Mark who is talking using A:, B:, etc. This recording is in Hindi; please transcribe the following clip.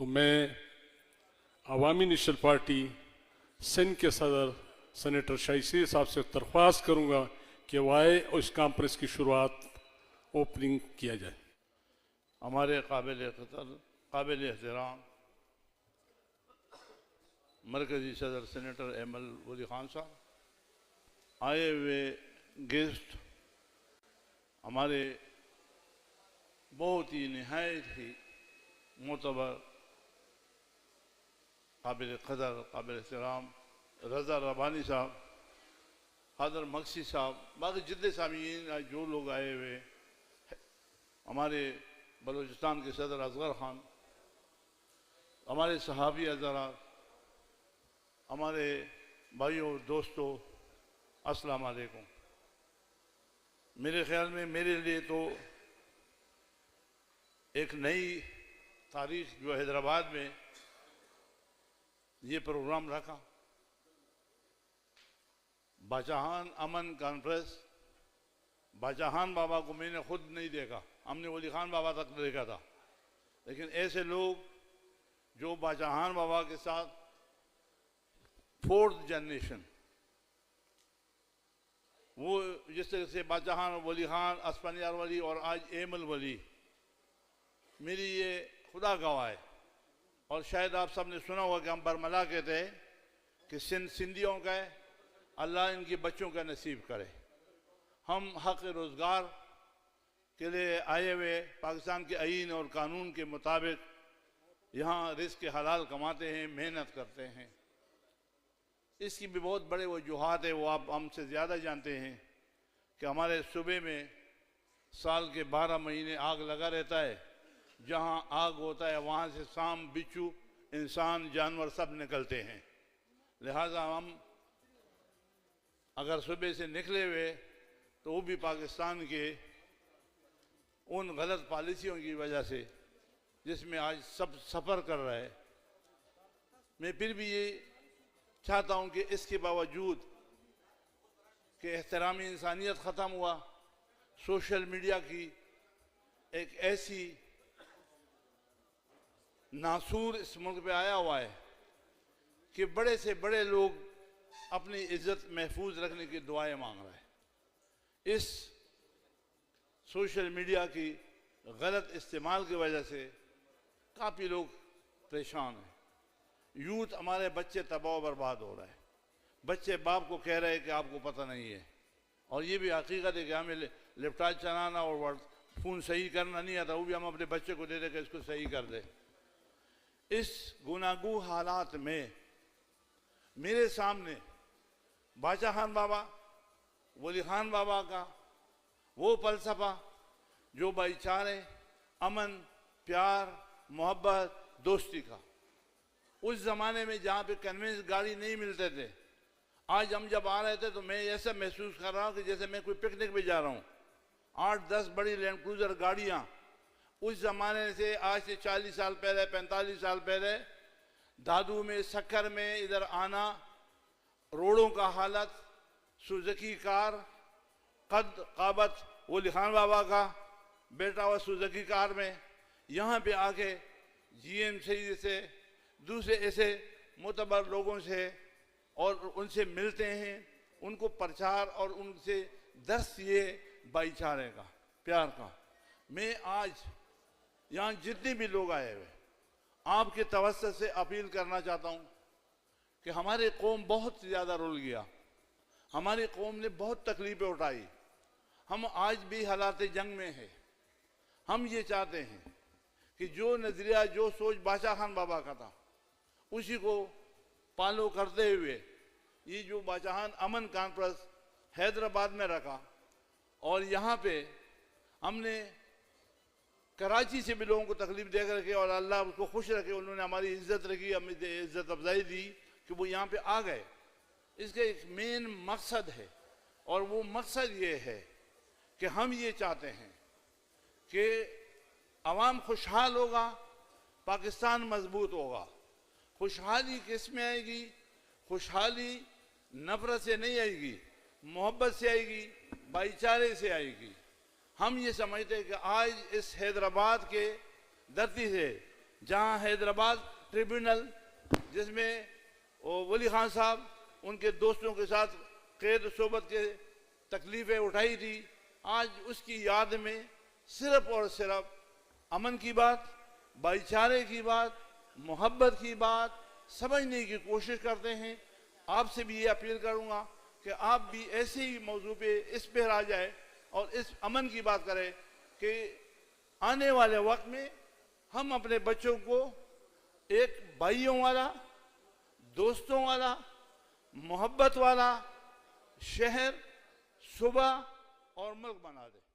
A: तो मैं अवामी नेशनल पार्टी सिंध के सदर सेनेटर शाइसी साहब से दरख्वास्त करूंगा कि वो आए और इस कॉन्फ्रेंस की शुरुआत ओपनिंग किया जाए।
B: हमारे काबिल एहतराम मरकज़ी सदर सेनेटर एमएल वली खान साहब, आए हुए गेस्ट, हमारे बहुत ही नहायत ही मोतबर काबिल कदर काबिल एहतराम रज़ा रबानी साहब, हादर मक्सी साहब, बाकी जितने सामीन आज जो लोग आए हुए, हमारे बलूचिस्तान के सदर असगर खान, हमारे सहाबी हज़रात, हमारे भाइयों और दोस्तों, अस्सलाम वालेकुम। मेरे ख्याल में मेरे लिए तो एक नई तारीख जो हैदराबाद में ये प्रोग्राम रखा, बादशाहान अमन कॉन्फ्रेंस। बादशाहान बाबा को मैंने खुद नहीं देखा, हमने वली खान बाबा तक देखा था, लेकिन ऐसे लोग जो बादशाहान बाबा के साथ फोर्थ जनरेशन, वो जिस तरह से बादशाहान वली खान, अस्पनियार वली और आज एमल वली, मेरी ये खुदा गवाह है। और शायद आप सब ने सुना होगा कि हम बरमला कहते हैं कि सिंधियों का है, अल्लाह इनके बच्चों का नसीब करे। हम हक़ रोज़गार के लिए आए हुए पाकिस्तान के आईन और कानून के मुताबिक यहाँ रिज़्क़ हलाल कमाते हैं, मेहनत करते हैं। इसकी भी बहुत बड़े वजूहात है, वो आप हमसे ज़्यादा जानते हैं कि हमारे सूबे में साल के 12 महीने आग लगा रहता है। जहाँ आग होता है वहाँ से सांप, बिच्छू, इंसान, जानवर सब निकलते हैं। लिहाजा हम अगर सूबे से निकले हुए तो वो भी पाकिस्तान के उन गलत पॉलिसियों की वजह से जिसमें आज सब सफ़र कर रहे हैं। मैं फिर भी ये चाहता हूँ कि इसके बावजूद कि एहतरामी इंसानियत ख़त्म हुआ, सोशल मीडिया की एक ऐसी नासूर इस मुल्क पे आया हुआ है कि बड़े से बड़े लोग अपनी इज्जत महफूज रखने की दुआएं मांग रहे हैं। इस सोशल मीडिया की गलत इस्तेमाल की वजह से काफ़ी लोग परेशान हैं। यूथ, हमारे बच्चे तबाह बर्बाद हो रहे हैं। बच्चे बाप को कह रहे हैं कि आपको पता नहीं है, और ये भी हकीकत है कि हमें लैपटॉप चलाना और फ़ोन सही करना नहीं आता, वो भी हम अपने बच्चे को दे दें कि इसको सही कर दे। इस गुनागू हालात में मेरे सामने बादशाहान बाबा, वली खान बाबा का वो फलसफा जो भाईचारे, अमन, प्यार, मोहब्बत, दोस्ती का, उस ज़माने में जहाँ पे कन्वेंस गाड़ी नहीं मिलते थे, आज हम जब आ रहे थे तो मैं ऐसा महसूस कर रहा हूँ कि जैसे मैं कोई पिकनिक में जा रहा हूँ। 8-10 बड़ी लैंड क्रूज़र गाड़ियाँ उस ज़माने से आज से 40 साल पहले, 45 साल पहले दादू में, सक्कर में इधर आना, रोडों का हालत, सुजुकी कार, कद काबत वली खान बाबा का बेटा हुआ सुजुकी कार में, यहाँ पे आके जीएम से दूसरे ऐसे मोतबर लोगों से और उनसे मिलते हैं, उनको प्रचार और उनसे दर्स ये भाईचारे का, प्यार का। मैं आज यहाँ जितने भी लोग आए हुए आपके तवज्जो से अपील करना चाहता हूँ कि हमारी कौम बहुत ज़्यादा रुल गया, हमारी कौम ने बहुत तकलीफ़ें उठाई, हम आज भी हालात जंग में है। हम ये चाहते हैं कि जो नज़रिया, जो सोच बादशाहान बाबा का था, उसी को फॉलो करते हुए ये जो बादशाहान अमन कॉन्फ्रेंस हैदराबाद में रखा, और यहाँ पे हमने कराची से भी लोगों को तकलीफ दे कर रखे, और अल्लाह उसको खुश रखे, उन्होंने हमारी इज्जत रखी, हमें इज्जत अफजाई दी कि वो यहाँ पे आ गए। इसका एक मेन मकसद है, और वो मकसद ये है कि हम ये चाहते हैं कि अवाम खुशहाल होगा, पाकिस्तान मजबूत होगा। खुशहाली किस में आएगी? खुशहाली नफरत से नहीं आएगी, मोहब्बत से आएगी, भाईचारे से आएगी। हम ये समझते हैं कि आज इस हैदराबाद के धरती से जहां हैदराबाद ट्रिब्यूनल, जिसमें वो वली खान साहब उनके दोस्तों के साथ कैद सोबत के तकलीफ़ें उठाई थी, आज उसकी याद में सिर्फ और सिर्फ अमन की बात, भाईचारे की बात, मोहब्बत की बात समझने की कोशिश करते हैं। आपसे भी ये अपील करूंगा कि आप भी ऐसे ही मौजू पे इस पर आ जाए और इस अमन की बात करें कि आने वाले वक्त में हम अपने बच्चों को एक भाइयों वाला, दोस्तों वाला, मोहब्बत वाला शहर, सूबा और मुल्क बना दें।